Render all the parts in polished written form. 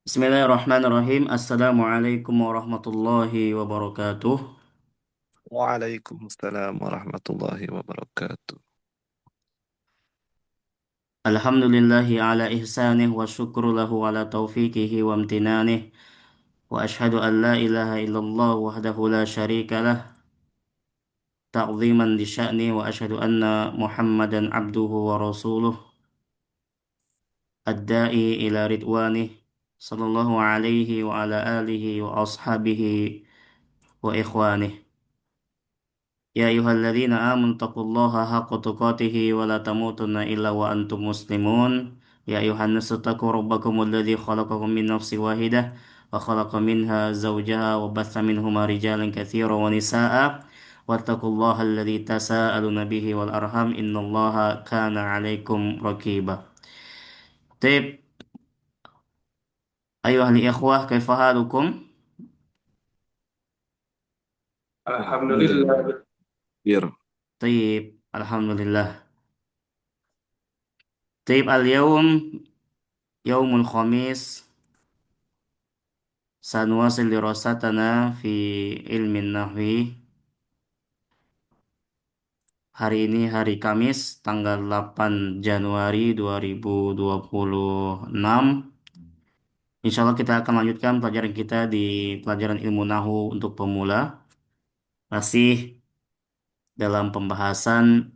Bismillahirrahmanirrahim. Assalamualaikum warahmatullahi wabarakatuh. Waalaikumsalam warahmatullahi wabarakatuh. Alhamdulillahi ala ihsanih wa syukru lahu ala taufiqihi wa amtinanih. Wa ashhadu an la ilaha illallah wahdahu la syarika lah. Ta'ziman li sya'ni wa ashhadu anna Muhammadan abduhu wa rasuluh. Ad-da'i ila ridwanih. Sallallahu alaihi wa ala alihi wa ashabihi wa ikhwanih. يا أيها الذين آمنوا اتقوا الله حق تقاته ولا تموتن إلا وأنتم مسلمون يا أيها الناس اتقوا ربكم الذي خلقكم من نفس واحدة وخلق منها زوجها وبث منهما رجالا كثيرا ونساء واتقوا الله الذي تساءلون به والأرحام إن الله كان عليكم رقيبا. طيب أيها الإخوة كيف حالكم؟ Alhamdulillah. Bir. طيب الحمد لله. طيب اليوم يوم الخميس سنواصل دراستنا في علم النحو. Hari ini hari Kamis, tanggal 8 Januari 2026. Insya Allah kita akan lanjutkan pelajaran kita di pelajaran ilmu Nahu untuk pemula. Masih dalam pembahasan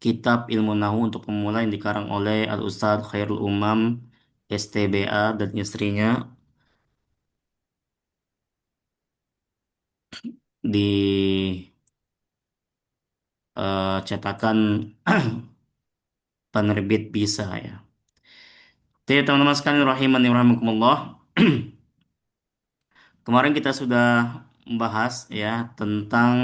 kitab ilmu Nahu untuk pemula yang dikarang oleh Al-Ustadz Khairul Umam, STBA, dan istrinya di cetakan penerbit Bisa ya. Jadi teman-teman sekalian rahimani wa rahimakumullah. Kemarin kita sudah membahas ya tentang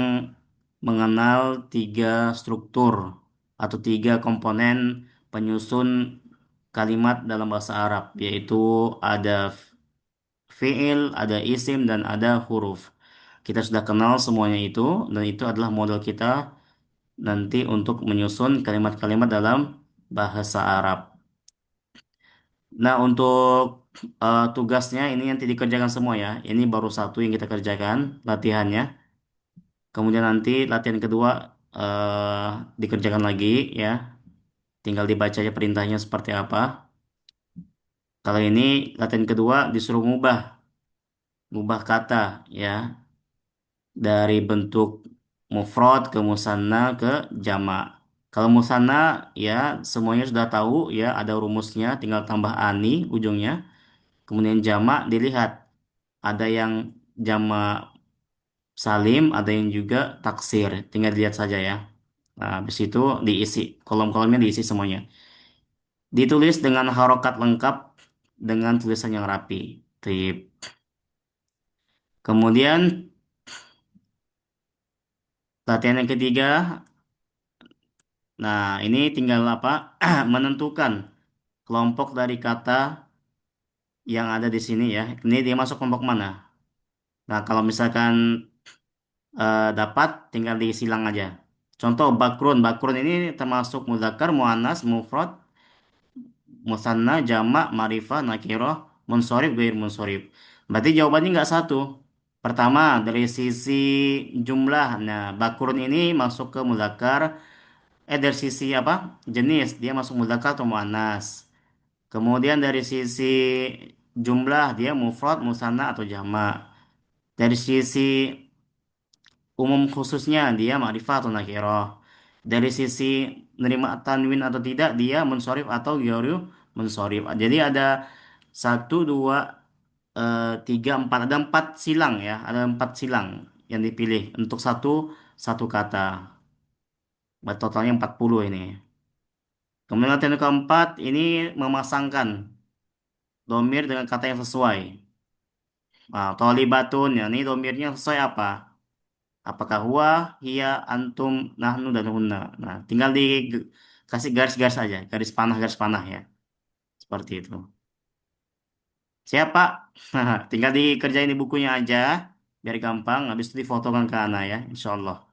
mengenal tiga struktur atau tiga komponen penyusun kalimat dalam bahasa Arab, yaitu ada fiil, ada isim, dan ada huruf. Kita sudah kenal semuanya itu, dan itu adalah model kita nanti untuk menyusun kalimat-kalimat dalam bahasa Arab. Nah, untuk tugasnya ini nanti dikerjakan semua ya. Ini baru satu yang kita kerjakan latihannya. Kemudian nanti latihan kedua dikerjakan lagi ya. Tinggal dibaca aja perintahnya seperti apa. Kalau ini latihan kedua disuruh ngubah kata ya dari bentuk mufrad ke musanna ke jamak. Kalau musanna ya semuanya sudah tahu ya ada rumusnya, tinggal tambah ani ujungnya. Kemudian jamak dilihat ada yang jamak salim, ada yang juga taksir. Tinggal dilihat saja ya. Nah, habis itu diisi, kolom-kolomnya diisi semuanya. Ditulis dengan harokat lengkap dengan tulisan yang rapi. Tip. Kemudian latihan yang ketiga, nah ini tinggal apa? Menentukan kelompok dari kata yang ada di sini ya. Ini dia masuk kelompok mana? Nah, kalau misalkan dapat tinggal disilang aja. Contoh bakrun, bakrun ini termasuk mudzakkar, muannas, mufrad, musanna, jamak, ma'rifah, nakirah, munsorif, gair munsorif. Berarti jawabannya nggak satu. Pertama, dari sisi jumlah. Nah, bakrun ini masuk ke mudzakkar. Dari sisi apa? Jenis, dia masuk mudzakkar atau muannas. Kemudian dari sisi jumlah, dia mufrad, musanna, atau jamak. Dari sisi umum khususnya dia ma'rifah atau nakirah. Dari sisi nerima tanwin atau tidak dia munsorif atau ghairi munsorif. Jadi ada satu, dua, tiga, empat. Ada empat silang ya. Ada empat silang yang dipilih untuk satu satu kata. Totalnya 40 ini. Kemudian latihan keempat ini memasangkan domir dengan kata yang sesuai. Nah, tolibatun ya, ini domirnya sesuai apa? Apakah huwa, hiya, antum, nahnu, dan hunna. Nah, tinggal dikasih garis-garis aja, garis panah ya. Seperti itu. Siapa? Tinggal dikerjain di bukunya aja, biar gampang. Habis itu difotokan ke Ana ya, insya Allah.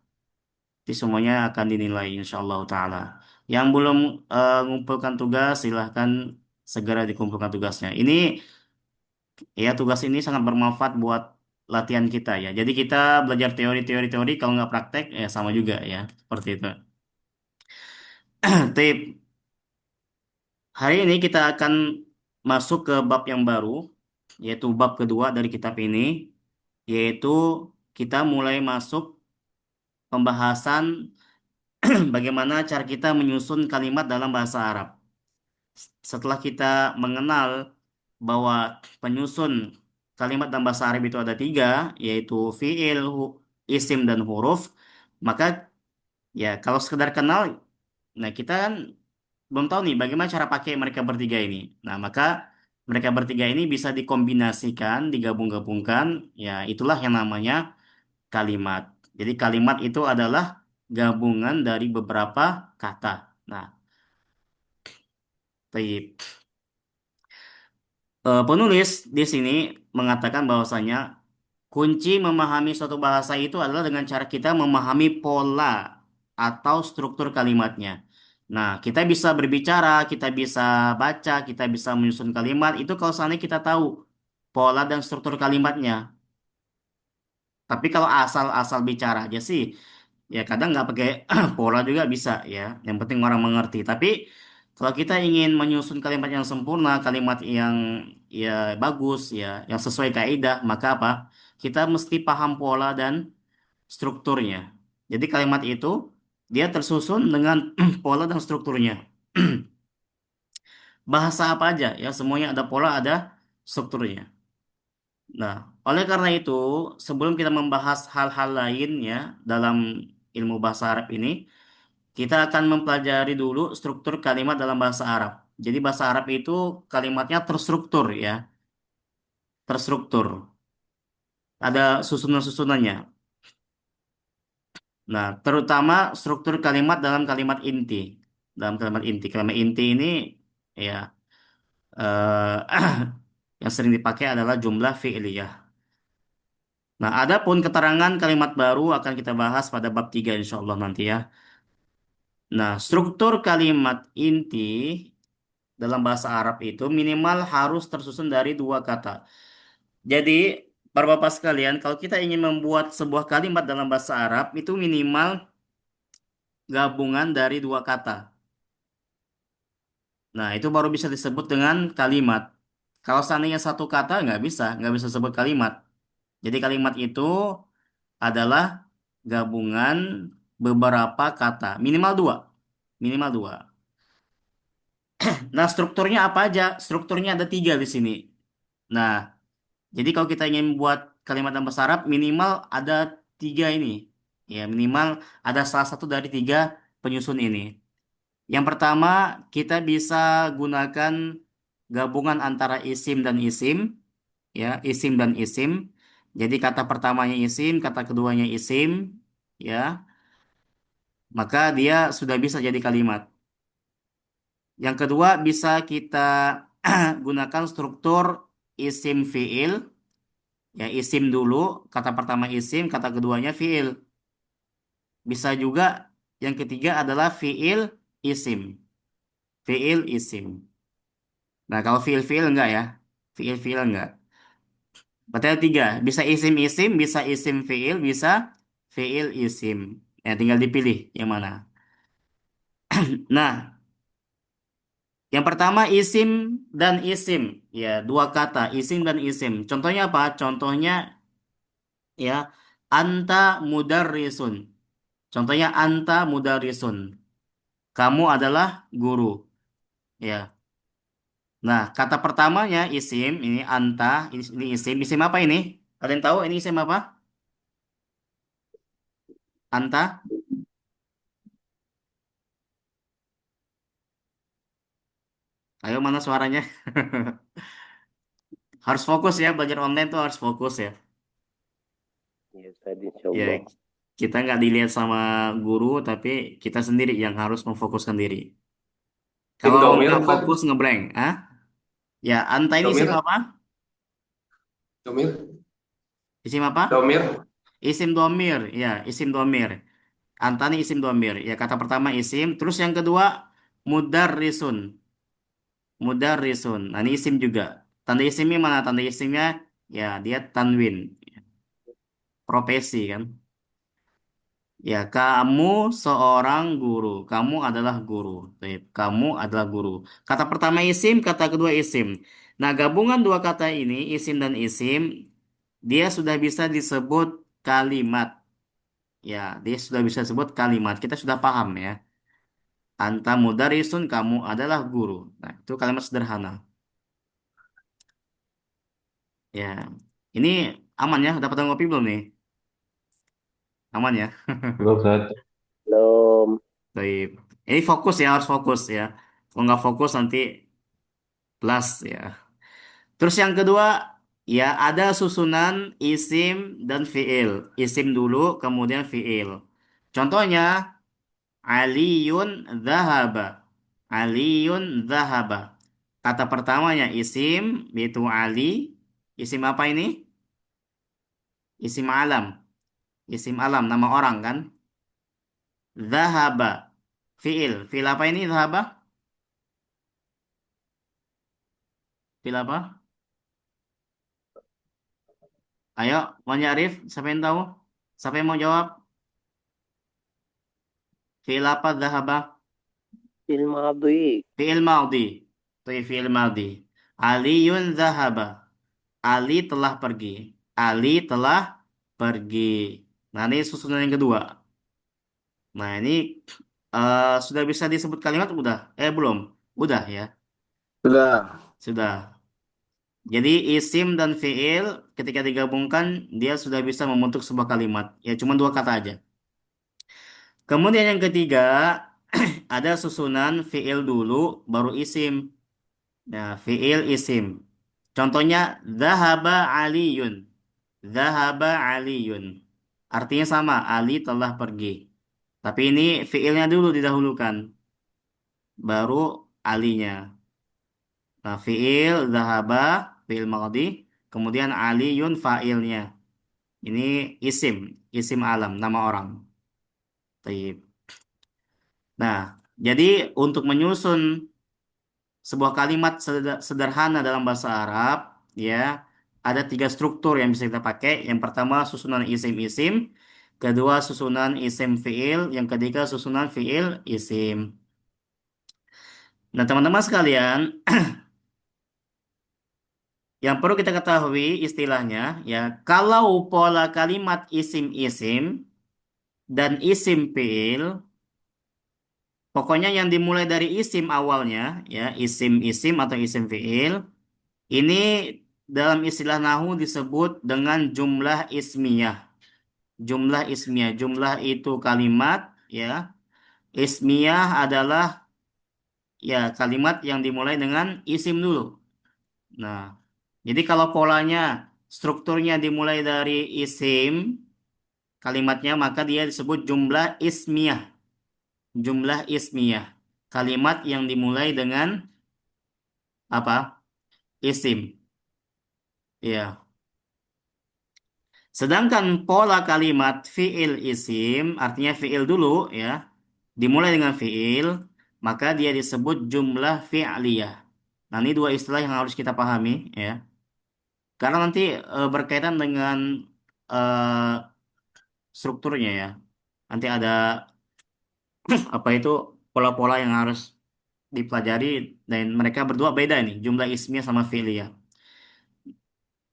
Jadi semuanya akan dinilai, insya Allah Ta'ala. Yang belum ngumpulkan tugas, silahkan segera dikumpulkan tugasnya. Ini Ya, tugas ini sangat bermanfaat buat latihan kita ya. Jadi kita belajar teori, kalau nggak praktek ya sama juga ya, seperti itu. Tip, hari ini kita akan masuk ke bab yang baru, yaitu bab kedua dari kitab ini, yaitu kita mulai masuk pembahasan bagaimana cara kita menyusun kalimat dalam bahasa Arab. Setelah kita mengenal bahwa penyusun kalimat dalam bahasa Arab itu ada tiga, yaitu fiil, isim, dan huruf, maka ya kalau sekedar kenal, nah kita kan belum tahu nih bagaimana cara pakai mereka bertiga ini. Nah, maka mereka bertiga ini bisa dikombinasikan, digabung-gabungkan, ya itulah yang namanya kalimat. Jadi kalimat itu adalah gabungan dari beberapa kata. Nah, baik. Penulis di sini mengatakan bahwasanya kunci memahami suatu bahasa itu adalah dengan cara kita memahami pola atau struktur kalimatnya. Nah, kita bisa berbicara, kita bisa baca, kita bisa menyusun kalimat itu kalau seandainya kita tahu pola dan struktur kalimatnya. Tapi kalau asal-asal bicara aja sih, ya kadang nggak pakai pola juga bisa ya. Yang penting orang mengerti. Tapi kalau kita ingin menyusun kalimat yang sempurna, kalimat yang ya bagus ya, yang sesuai kaidah, maka apa? Kita mesti paham pola dan strukturnya. Jadi kalimat itu dia tersusun dengan pola dan strukturnya. Bahasa apa aja ya, semuanya ada pola, ada strukturnya. Nah, oleh karena itu, sebelum kita membahas hal-hal lain ya dalam ilmu bahasa Arab ini, kita akan mempelajari dulu struktur kalimat dalam bahasa Arab. Jadi bahasa Arab itu kalimatnya terstruktur ya, terstruktur. Ada susunan-susunannya. Nah, terutama struktur kalimat dalam kalimat inti. Dalam kalimat inti. Kalimat inti ini ya yang sering dipakai adalah jumlah fi'liyah. Nah, adapun keterangan kalimat baru akan kita bahas pada bab 3 insya Allah nanti ya. Nah, struktur kalimat inti dalam bahasa Arab itu minimal harus tersusun dari dua kata. Jadi, para bapak sekalian, kalau kita ingin membuat sebuah kalimat dalam bahasa Arab, itu minimal gabungan dari dua kata. Nah, itu baru bisa disebut dengan kalimat. Kalau seandainya satu kata, nggak bisa sebut kalimat. Jadi kalimat itu adalah gabungan beberapa kata, minimal dua. Nah, strukturnya apa aja? Strukturnya ada tiga di sini. Nah, jadi kalau kita ingin buat kalimat dalam bahasa Arab, minimal ada tiga ini. Ya, minimal ada salah satu dari tiga penyusun ini. Yang pertama, kita bisa gunakan gabungan antara isim dan isim, ya, isim dan isim. Jadi kata pertamanya isim, kata keduanya isim, ya, maka dia sudah bisa jadi kalimat. Yang kedua, bisa kita gunakan struktur isim fiil, ya isim dulu, kata pertama isim, kata keduanya fiil. Bisa juga yang ketiga adalah fiil isim, fiil isim. Nah, kalau fiil-fiil enggak ya, fiil-fiil enggak. Berarti ada tiga, bisa isim-isim, bisa isim fiil, bisa fiil isim. Ya, tinggal dipilih yang mana. Nah, yang pertama isim dan isim, ya dua kata isim dan isim. Contohnya apa? Contohnya ya anta mudarrisun. Contohnya anta mudarrisun. Kamu adalah guru. Ya. Nah, kata pertamanya isim ini anta, ini isim. Isim apa ini? Kalian tahu ini isim apa? Anta? Ayo mana suaranya? Harus fokus ya, belajar online tuh harus fokus ya. Ya Ustaz, Ya, insyaallah. kita nggak dilihat sama guru, tapi kita sendiri yang harus memfokuskan diri. Tim Kalau domir nggak Ustaz? fokus ngeblank, ah? Ya, anta ini isim Domir? apa? Domir? Isim apa? Domir? Isim domir, ya, isim domir. Anta ini isim domir. Ya, kata pertama isim. Terus yang kedua, mudarrisun. Mudarrisun. Nah, ini isim juga. Tanda isimnya mana? Tanda isimnya ya dia tanwin, profesi kan. Ya, kamu seorang guru. Kamu adalah guru. Baik, kamu adalah guru. Kata pertama isim, kata kedua isim. Nah, gabungan dua kata ini, isim dan isim, dia sudah bisa disebut kalimat. Ya, dia sudah bisa disebut kalimat. Kita sudah paham ya. Anta mudarisun, kamu adalah guru. Nah, itu kalimat sederhana. Ya, ini aman ya? Dapat ngopi belum nih? Aman ya? Belum Ustaz. Belum. Baik. Ini fokus ya, harus fokus ya. Kalau nggak fokus nanti plus ya. Terus yang kedua, ya ada susunan isim dan fiil. Isim dulu, kemudian fiil. Contohnya, Aliyun dhahaba. Aliyun dhahaba. Kata pertamanya isim, yaitu Ali. Isim apa ini? Isim alam. Isim alam, nama orang kan? Dhahaba. Fiil. Fiil apa ini dhahaba? Fiil apa? Ayo, mau Arif, siapa yang tahu? Siapa yang mau jawab? Fiil apa dhahaba? Film Abdi. Fi'il madhi. Itu fi'il madhi. Aliyun zahaba. Ali telah pergi. Ali telah pergi. Nah, ini susunan yang kedua. Nah, ini sudah bisa disebut kalimat udah? Belum. Udah ya. Sudah. Sudah. Jadi isim dan fi'il ketika digabungkan dia sudah bisa membentuk sebuah kalimat. Ya, cuma dua kata aja. Kemudian yang ketiga ada susunan fi'il dulu baru isim. Nah, fi'il isim. Contohnya, Zahaba Aliyun. Zahaba Aliyun. Artinya sama, Ali telah pergi. Tapi ini fi'ilnya dulu didahulukan. Baru alinya. Nah, fi'il, Zahaba, fi'il madhi. Kemudian Aliyun fa'ilnya. Ini isim. Isim alam, nama orang. Taib. Nah, jadi untuk menyusun sebuah kalimat sederhana dalam bahasa Arab, ya, ada tiga struktur yang bisa kita pakai. Yang pertama susunan isim-isim, kedua susunan isim fiil, yang ketiga susunan fiil isim. Nah, teman-teman sekalian, yang perlu kita ketahui istilahnya, ya, kalau pola kalimat isim-isim dan isim fiil, pokoknya yang dimulai dari isim awalnya, ya, isim-isim atau isim fiil, ini dalam istilah nahu disebut dengan jumlah ismiyah. Jumlah ismiyah. Jumlah itu kalimat, ya. Ismiyah adalah ya kalimat yang dimulai dengan isim dulu. Nah, jadi kalau polanya, strukturnya dimulai dari isim, kalimatnya maka dia disebut jumlah ismiyah. Jumlah ismiyah. Kalimat yang dimulai dengan apa? Isim. Ya. Sedangkan pola kalimat fiil isim, artinya fiil dulu ya, dimulai dengan fiil, maka dia disebut jumlah fi'liyah. Nah, ini dua istilah yang harus kita pahami ya. Karena nanti berkaitan dengan eh, strukturnya ya. Nanti ada apa itu pola-pola yang harus dipelajari dan mereka berdua beda nih, jumlah ismiyah sama fi'liyah.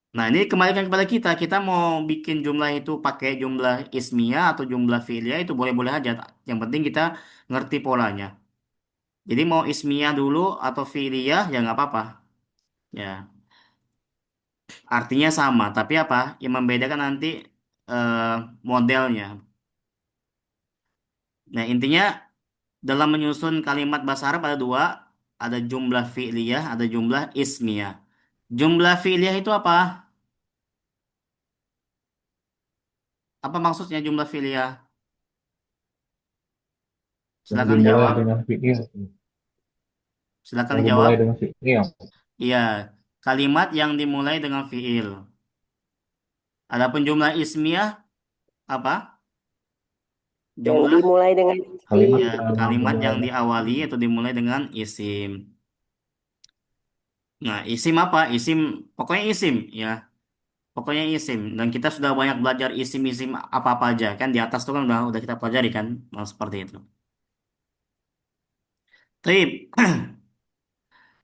Nah, ini kembalikan kepada kita. Kita mau bikin jumlah itu pakai jumlah ismiyah atau jumlah fi'liyah itu boleh-boleh aja. Yang penting kita ngerti polanya. Jadi mau ismiyah dulu atau fi'liyah ya nggak apa-apa. Ya, artinya sama. Tapi apa? Yang membedakan nanti eh, modelnya. Nah, intinya dalam menyusun kalimat bahasa Arab ada dua. Ada jumlah fi'liyah, ada jumlah ismiyah. Jumlah fi'liyah itu apa? Apa maksudnya jumlah fi'liyah? Yang Silakan dimulai dijawab. dengan fiil. Silakan Yang dijawab. dimulai dengan fiil. Iya, kalimat yang dimulai dengan fiil. Adapun jumlah ismiyah apa? Yang Jumlah dimulai dengan Kalimat ya isim. yang kalimat dimulai yang dengan diawali atau dimulai dengan isim. Nah, isim apa? Isim, pokoknya isim ya. Pokoknya isim. Dan kita sudah banyak belajar isim-isim apa-apa aja kan di atas tuh kan udah kita pelajari kan, nah, seperti itu. Taib.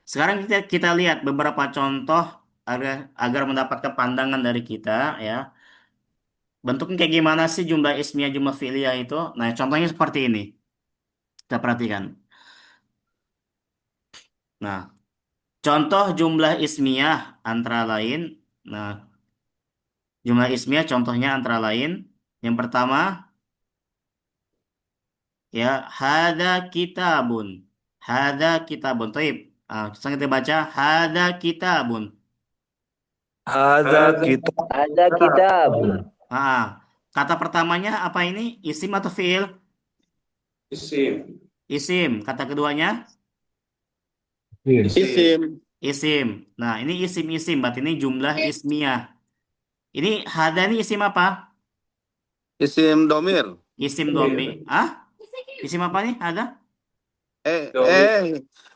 Sekarang kita lihat beberapa contoh agar mendapatkan pandangan dari kita ya. Bentuknya kayak gimana sih jumlah ismiyah, jumlah fi'liyah itu? Nah, contohnya seperti ini. Kita perhatikan. Nah, contoh jumlah ismiyah antara lain. Nah, jumlah ismiyah contohnya antara lain. Yang pertama, ya, hada kitabun. Hada kitabun. Taib. Sekarang kita baca hada kitabun. Ada kita. Ada kitab. Ah, kata pertamanya apa ini? Isim atau fi'il? Isim. Isim. Kata keduanya? Isim. Isim. Isim. Nah, ini isim-isim. Berarti ini jumlah ismiyah. Ini hada ini isim apa? Isim domir. Isim domi. Ah? Isim apa nih? Ada?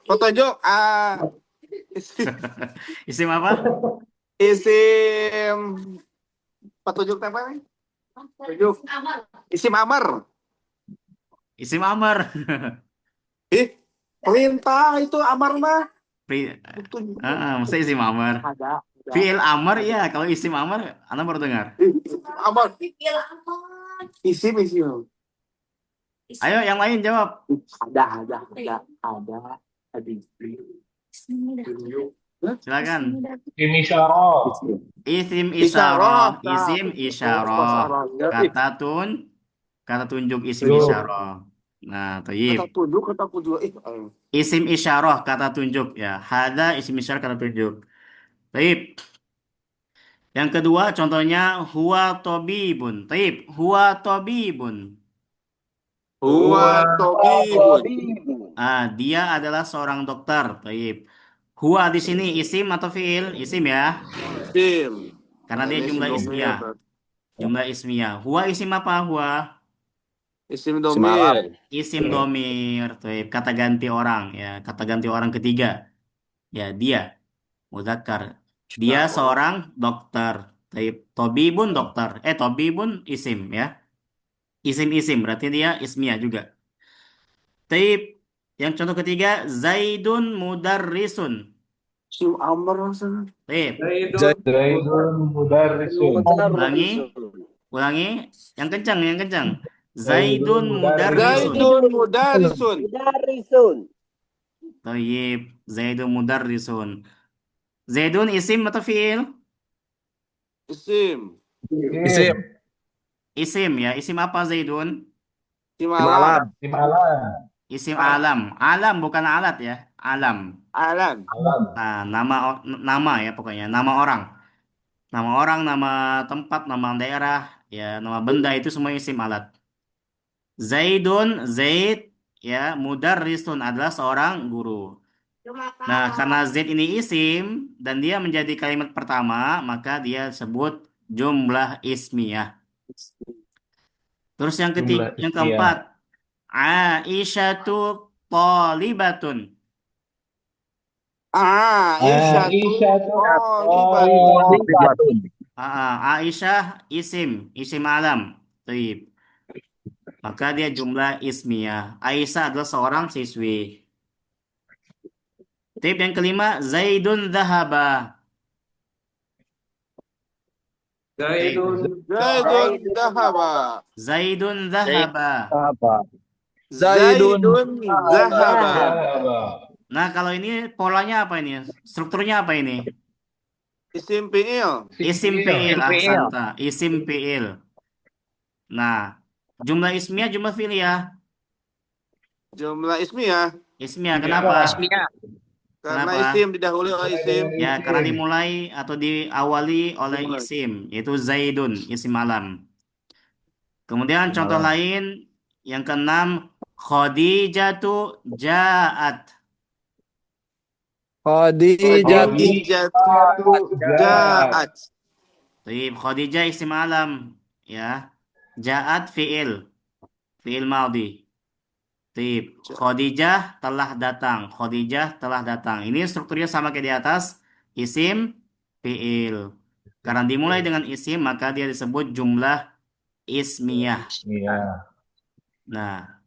Petunjuk. Isim, Isim apa? isim petunjuk apa nih? Petunjuk. Isim amar. Isim amar. Ih, perintah itu amar mah. Pri- Petunjuk. Masa isim amar? Ada. Fi'il amar ya. Ada. Kalau isim amar, Anda baru dengar. Amar. Isim. Ayo, yang lain jawab. Ada. Ada. Silakan. Ini syarah. Isim Isyarah. isyarah. Isim isyarah. Kata tun, kata tunjuk isim Tuh. isyarah. Nah, toyib. Kata tunjuk, kata tunjuk. Isim isyarah, kata tunjuk ya. Hada isim isyarah, kata tunjuk. Toyib. Yang kedua contohnya huwa tobibun. Toyib. Huwa tobibun. Huwa tobibun. Dia adalah seorang dokter. Toyib. Huwa di sini isim atau fiil? Isim ya. Isim. Karena dia Ini isim jumlah domir. ismiyah. Jumlah ismiyah. Huwa isim apa? Huwa Isim domir. isim domir. Toyib. Kata ganti orang ya. Kata ganti orang ketiga. Ya, dia. Muzakkar. Dia seorang dokter. Taib. Tobibun dokter. Tobibun isim ya. Isim-isim berarti dia ismiyah juga. Taib. Yang contoh ketiga, Zaidun mudarrisun. Isim amar maksudnya. Taib. Zaidun mudarrisun. Ulangi, Mudarrisun. ulangi. Yang kencang, yang kencang. Zaidun Zaidun mudarrisun. mudarrisun. Zaidun mudarrisun. Mudarrisun. Taib. Zaidun mudarrisun. Zaidun isim atau fiil? Isim. Isim. Isim ya. Isim apa Zaidun? Isim alam. Isim alam. Isim alam. Alam bukan alat ya. Alam. Alam. Alam. Nah, nama ya pokoknya, nama orang. Nama orang, nama tempat, nama daerah, ya, nama benda itu semua isim alat. Zaid, ya, mudarrisun adalah seorang guru. Nah, karena Zaid ini isim dan dia menjadi kalimat pertama, maka dia sebut jumlah ismiyah. Terus Jumlah yang ismiyah. keempat, Aisyatu Thalibatun. Aisyatu Aisyah tuh thalibatun. tholibatun. Aisyah isim alam. Taib. Maka dia jumlah ismiyah. Aisyah adalah seorang siswi. Tip yang kelima, Zaidun Zahaba. Tip. Zaidun Zaidun zahaba. Zaidun Zaid Zahaba. apa? Zaidun Zaidun zahaba. Zahaba. Nah, kalau ini polanya apa ini? Strukturnya apa ini? Isim fi'il. Isim fi'il, MPL. ahsanta. Isim fi'il. Nah, jumlah ismiyah, jumlah fi'liyah. Jumlah ismiyah. Ismiyah, kenapa? Ismiyah. Karena Kenapa? isim didahului oleh isim. Ya, karena dimulai atau diawali oleh Dimulai. isim, yaitu Zaidun, isim alam. Kemudian contoh Malam. lain yang keenam, Khadijatu ja'at. Khadijatu Khadijatu jahat. ja'at. Taib, Khadijah isim alam, ya. Ja'at fi'il, fi'il madhi. Tip. Khadijah telah datang. Khadijah telah datang. Ini strukturnya sama kayak di atas. Isim, fiil. Karena dimulai dengan isim, maka dia disebut jumlah ismiyah. Ismiyah. Nah,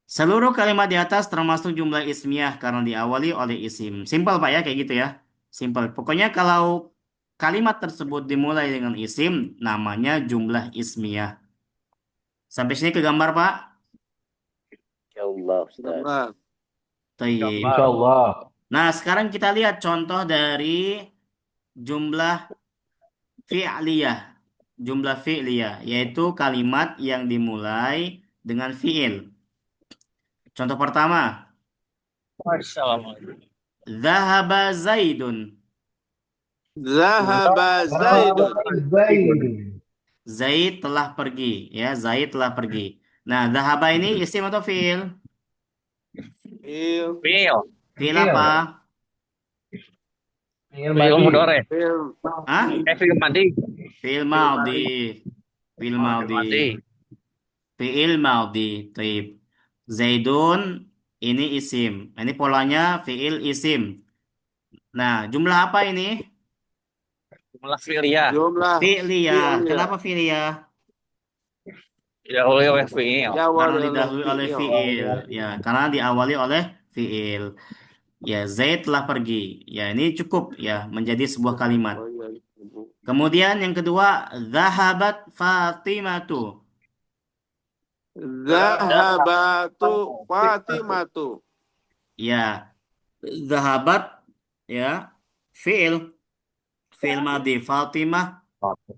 seluruh kalimat di atas termasuk jumlah ismiyah karena diawali oleh isim. Simpel Pak ya, kayak gitu ya. Simpel. Pokoknya kalau kalimat tersebut dimulai dengan isim, namanya jumlah ismiyah. Sampai sini ke gambar Pak. Ya Allah, Ustaz. Gambar. Taib. Insyaallah. Nah, sekarang kita lihat contoh dari jumlah fi'liyah. Jumlah fi'liyah, yaitu kalimat yang dimulai dengan fi'il. Contoh pertama, Assalamualaikum. Zahaba Zaidun. Zahaba Zaidun. Zaidun. Zaid telah pergi. Ya, Zaid telah pergi. Nah, Zahaba ini isim atau fi'il? Il. Fiil. Fi'il Fi'il. apa? Fi'il Fiil madhi. mudhari. Il. Hah? Fiil madhi. Fi'il maudi. Fi'il maudi. Madhi. Fi'il maudi. Taib. Zaidun ini isim. Ini polanya fi'il isim. Nah, jumlah apa ini? Jumlah fi'liyah. Jumlah Fi'liyah. fi'liyah. Kenapa fi'liyah? Didahului oleh fiil. Diawali Karena oleh didahului oleh fi'il. fi'il. Ya, karena diawali oleh fi'il. Ya, Zaid telah pergi. Ya, ini cukup ya menjadi sebuah kalimat. Oh, iya. Kemudian yang kedua, zahabat Fatimatu. Zahabatu Fatimatu. Ya, zahabat ya fi'il. Fi'il madhi Fatimah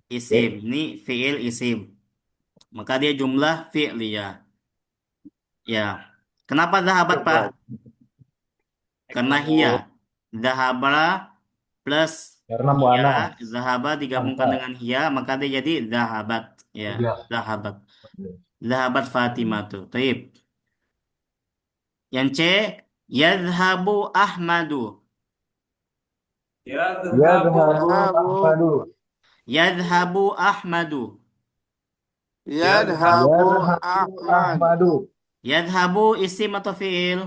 isim. Ini fi'il isim. Maka dia jumlah fi'liyah. Ya. Kenapa zahabat, Pak? Karena hiya. Zahabra plus Karena hiya, muannas. zahaba digabungkan Angka. dengan hiya, maka dia jadi zahabat. Ya, Iya. zahabat. Zahabat Fatimatu. Taib. Yang C, yadhabu Ahmadu. Yadhabu Ahmadu. Yadhabu Ahmadu. Yadhabu Yadhabu Ahmad. Ahmadu. Yadhabu isim atau fi'il?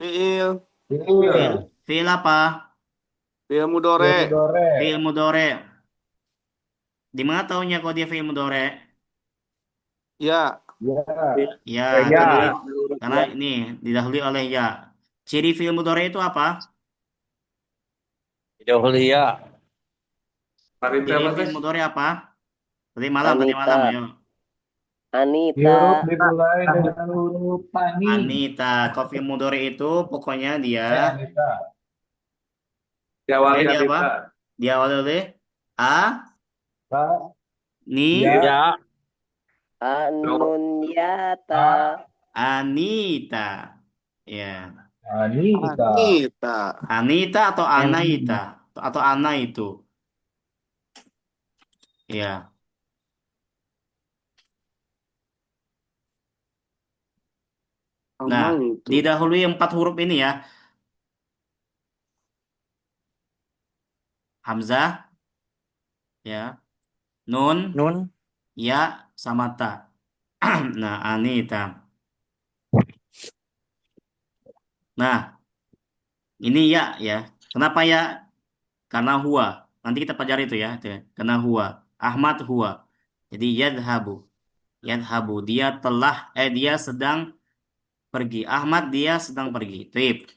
Fi'il. Fi'il. Fi'il apa? Fi'il Fi'il mudhari. mudhari. Fi'il mudhari. Di mana taunya kalau dia fi'il mudhari? Ya. Ya. Ya, Ya. karena ini didahului oleh ya. Ciri fi'il mudhari itu apa? Didahului ya. Ciri fi'il mudhari apa? Tadi malam, Anita. ayo. Anita. Huruf dimulai dengan huruf tani. Anita, kalau fi'il mudhari itu pokoknya dia Anita. pokoknya dia apa? Diawali oleh a, Ta. ni, Ya. Ya. Anunyata. Anita. Ya. Anita. Anita. Anita atau Anaita atau Ana itu. Ya. Nah, Aman itu. didahului 4 huruf ini ya. Hamzah, ya. Nun, Nun. ya, sama ta. Nah, Anita. Nah, ini ya, ya. Kenapa ya? Karena huwa. Nanti kita pelajari itu ya. Itu ya. Karena huwa. Ahmad huwa. Jadi yadhabu. Yadhabu. Dia sedang pergi. Ahmad dia sedang pergi. Tip.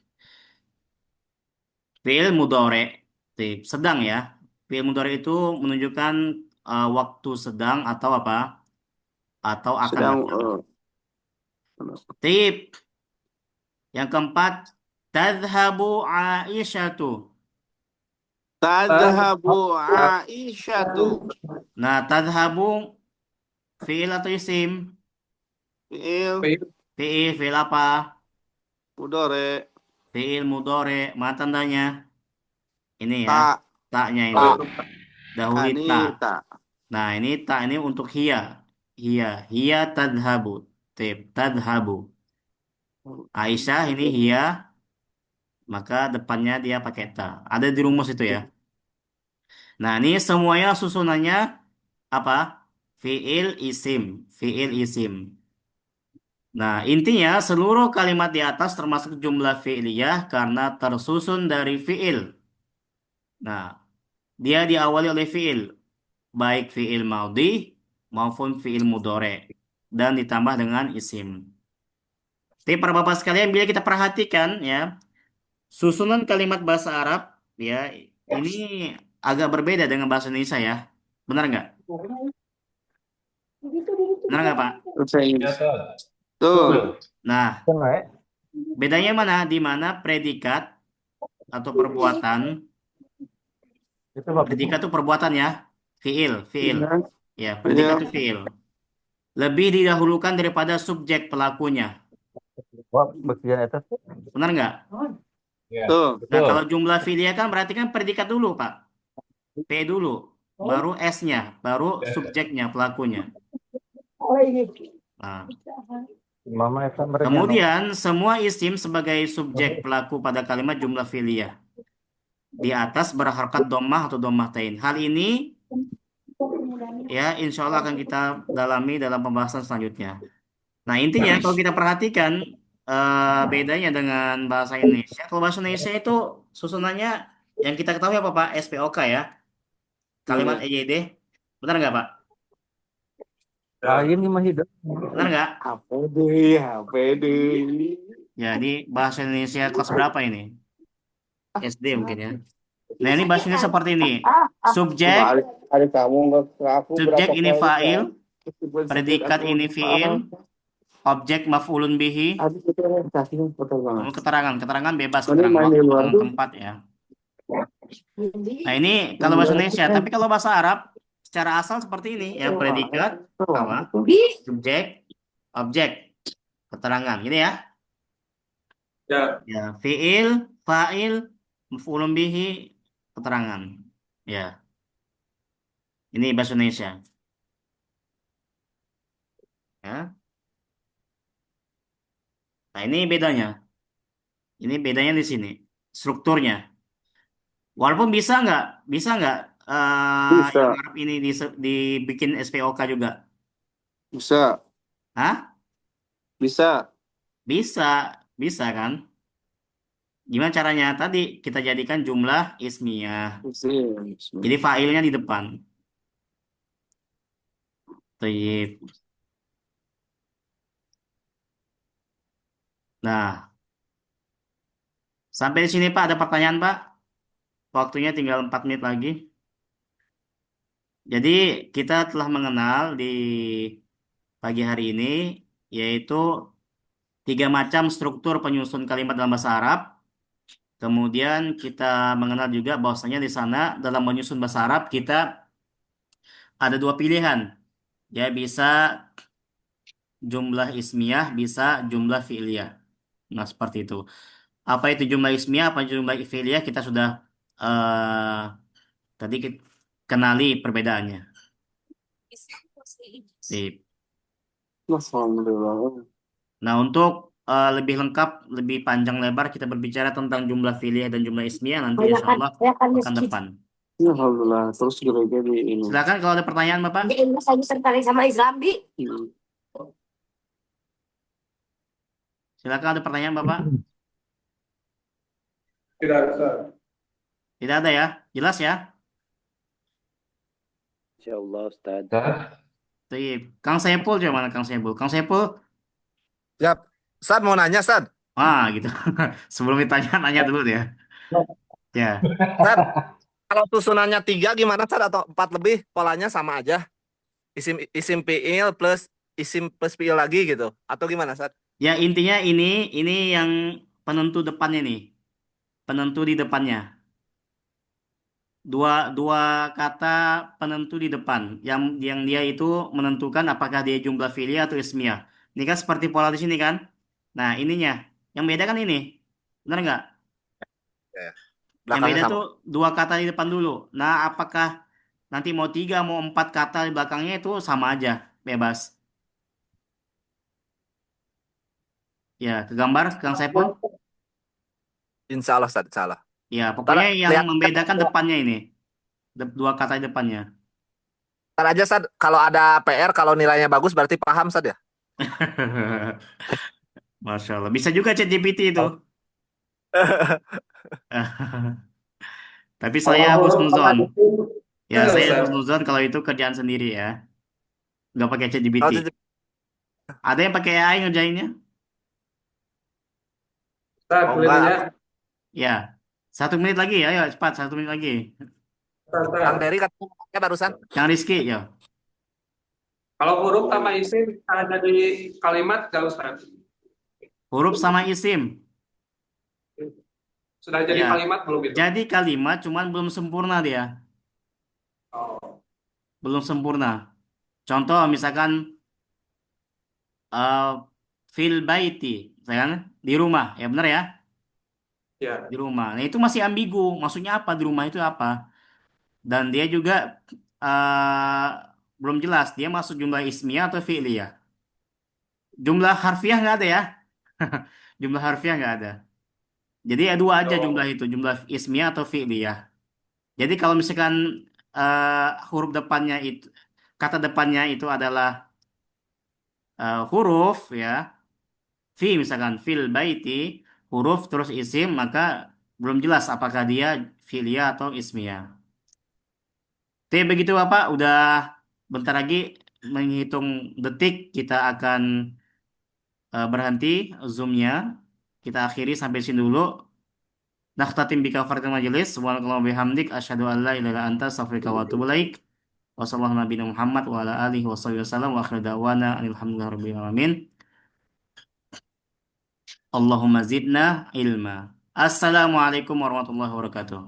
Fi'il mudhari. Tip. Sedang ya. Fi'il mudhari itu menunjukkan waktu sedang atau apa? Atau akan Sedang datang. Tip. Yang keempat, tadhhabu Aisyatu. tadhabu Aisyatu. Nah, tadhhabu fi'il atau isim? Fi'il Fi'il apa? mudhari. Fi'il mudhari. Mana tandanya? Ini ya. Ta. Taknya ini. Ta. Dahului ta. Anita. Nah, ini ta ini untuk hiya. Hiya. Hiya tadhhabu. Tip. Tadhhabu. Aisyah ini hiya. Maka depannya dia pakai ta. Ada di rumus itu ya. Nah, ini semuanya susunannya apa? Fi'il isim. Fi'il isim. Nah, intinya seluruh kalimat di atas termasuk jumlah fi'liyah karena tersusun dari fi'il. Nah, dia diawali oleh fi'il, baik fi'il maudi maupun fi'il mudhari dan ditambah dengan isim. Tapi para bapak sekalian, bila kita perhatikan ya, susunan kalimat bahasa Arab ya ini agak berbeda dengan bahasa Indonesia ya. Benar nggak? Benar nggak, Pak? Ya, Tad. Tuh. Betul. Nah, bedanya mana? Di mana predikat atau perbuatan, predikat itu perbuatan ya, fiil. Ya, predikat Ya. itu fiil. Lebih didahulukan daripada subjek pelakunya. Benar nggak? Ya, Tuh. Nah, betul. kalau jumlah filia kan berarti kan predikat dulu, Pak. P dulu, baru S-nya, baru subjeknya, pelakunya. Nah, kemudian semua isim sebagai subjek pelaku pada kalimat jumlah filia. Di atas berharkat dhammah atau dhammatain. Hal ini ya insya Allah akan kita dalami dalam pembahasan selanjutnya. Nah, intinya kalau kita perhatikan bedanya dengan bahasa Indonesia. Kalau bahasa Indonesia itu susunannya yang kita ketahui apa Pak? SPOK ya. Kalimat Iya. EYD. Benar nggak Pak? Benar nggak? Apa deh. Ya, ini bahasa Indonesia kelas berapa ini? SD mungkin ya. Nah, ini bahasa Indonesia seperti ini. Subjek, Ada kamu nggak ke aku subjek berapa ini kali fa'il, kan? predikat ini fi'il, objek maf'ulun bihi, Habis itu kasih foto banget. keterangan bebas Ini keterangan main waktu, di luar keterangan tuh. tempat ya. Nah, ini kalau bahasa Indonesia, tapi kalau bahasa Arab secara asal seperti ini ya, predikat apa? Subjek, objek, keterangan, gini ya. Ya, fi'il, fa'il, maf'ulun bihi, keterangan. Ya, ini bahasa Indonesia. Ya. Nah, ini bedanya. Ini bedanya di sini. Strukturnya. Walaupun bisa nggak yang Bisa, Arab ini dibikin SPOK juga? bisa, Hah? bisa. Bisa, bisa kan? Gimana caranya? Tadi kita jadikan jumlah ismiyah. Bisa. Jadi failnya di depan. Tayyib. Nah, sampai di sini Pak, ada pertanyaan Pak? Waktunya tinggal 4 menit lagi. Jadi kita telah mengenal di pagi hari ini yaitu 3 macam struktur penyusun kalimat dalam bahasa Arab. Kemudian kita mengenal juga bahwasanya di sana dalam menyusun bahasa Arab kita ada 2 pilihan. Ya bisa jumlah ismiyah, bisa jumlah fi'liyah. Nah, seperti itu. Apa itu jumlah ismiyah, apa jumlah fi'liyah kita sudah eh tadi kenali perbedaannya. Sip. Alhamdulillah. Nah, untuk lebih lengkap, lebih panjang lebar kita berbicara tentang jumlah fi'liyah dan jumlah ismiyah nanti insya Allah pekan depan. Alhamdulillah. Terus juga jadi ini. Silakan kalau ada pertanyaan Bapak. tertarik sama Islam, Bi. Silakan ada pertanyaan Bapak. Tidak bisa. Tidak ada ya? Jelas ya? Insya Allah, Ustaz. Sip. Kang Saipul coba mana Kang Saipul? Kang Saipul? Ya, Sad mau nanya, Sad. Gitu. Sebelum ditanya, nanya dulu ya. Ya. Sad, kalau susunannya 3 gimana, Sad? Atau 4 lebih, polanya sama aja? Isim isim fiil plus isim plus fiil lagi gitu? Atau gimana, Sad? Ya intinya ini yang penentu depannya nih. Penentu di depannya. Dua dua kata penentu di depan. Yang dia itu menentukan apakah dia jumlah fi'liyah atau ismiyah. Ini kan seperti pola di sini kan? Nah, ininya. Yang beda kan ini. Benar nggak? Ya, ya. Yang Belakangnya beda sama. tuh 2 kata di depan dulu. Nah, apakah nanti mau 3, mau 4 kata di belakangnya itu sama aja, bebas. Ya, ke gambar, Kang Saipul. Insya Allah, Sad. Insya Allah. Ya, Ntar pokoknya yang lihat, membedakan depannya ini. 2 kata di depannya. ntar aja, Sad. Kalau ada PR, kalau nilainya bagus berarti paham, Sad ya? Masya Allah. Bisa juga ChatGPT itu. Tapi Kalau saya huruf sama husnuzon. isim, Ya, saya Ustaz. husnuzon kalau itu kerjaan sendiri ya. Nggak pakai ChatGPT. Oh, ChatGPT. Ada yang pakai AI ngerjainnya? Ustaz, Oh, boleh enggak. nanya? Ya. 1 menit lagi ya, ayo cepat 1 menit lagi. Kang Ustaz. Terry katanya pakai barusan. Yang Rizky ya. Kalau huruf sama isim ada di kalimat nggak Ustaz? Huruf sama isim. Sudah jadi Ya. kalimat belum itu? Jadi kalimat cuman belum sempurna dia. Oh, Belum sempurna. Contoh misalkan eh fil baiti, misalkan di rumah, ya benar ya? ya. Di rumah. Nah, itu masih ambigu. Maksudnya apa di rumah itu apa? Dan dia juga eh belum jelas dia masuk jumlah ismiyah atau fi'liyah. Jumlah harfiah nggak ada ya? Jumlah harfiah nggak ada. Jadi ya dua aja jumlah Oh, itu, jumlah ismiyah atau fi'liyah. Jadi kalau misalkan huruf depannya itu, kata depannya itu adalah huruf ya, fi misalkan fil baiti, huruf terus isim, maka belum jelas apakah dia fi'liyah atau ismiyah. Oke, begitu Bapak, udah bentar lagi menghitung detik kita akan berhenti zoomnya. Kita akhiri sampai sini dulu. Nakhtatim bika fardhu majelis. Subhanallah bihamdik. Asyhadu an la ilaha illa anta astaghfiruka wa atubu ilaik. Wassalamualaikum warahmatullahi Muhammad wa ala alihi wa sahbihi wasallam wa akhiru da'wana alhamdulillahi rabbil alamin. Allahumma zidna ilma. Assalamualaikum warahmatullahi wabarakatuh.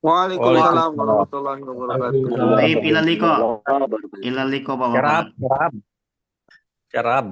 Waalaikumsalam Waalaikumsalam. warahmatullahi wabarakatuh. Waalaikumsalam. Baik, ilaliko. Warahmatullahi wabarakatuh. Ilaliko Bapak-bapak. Cerap, cerap, cerap.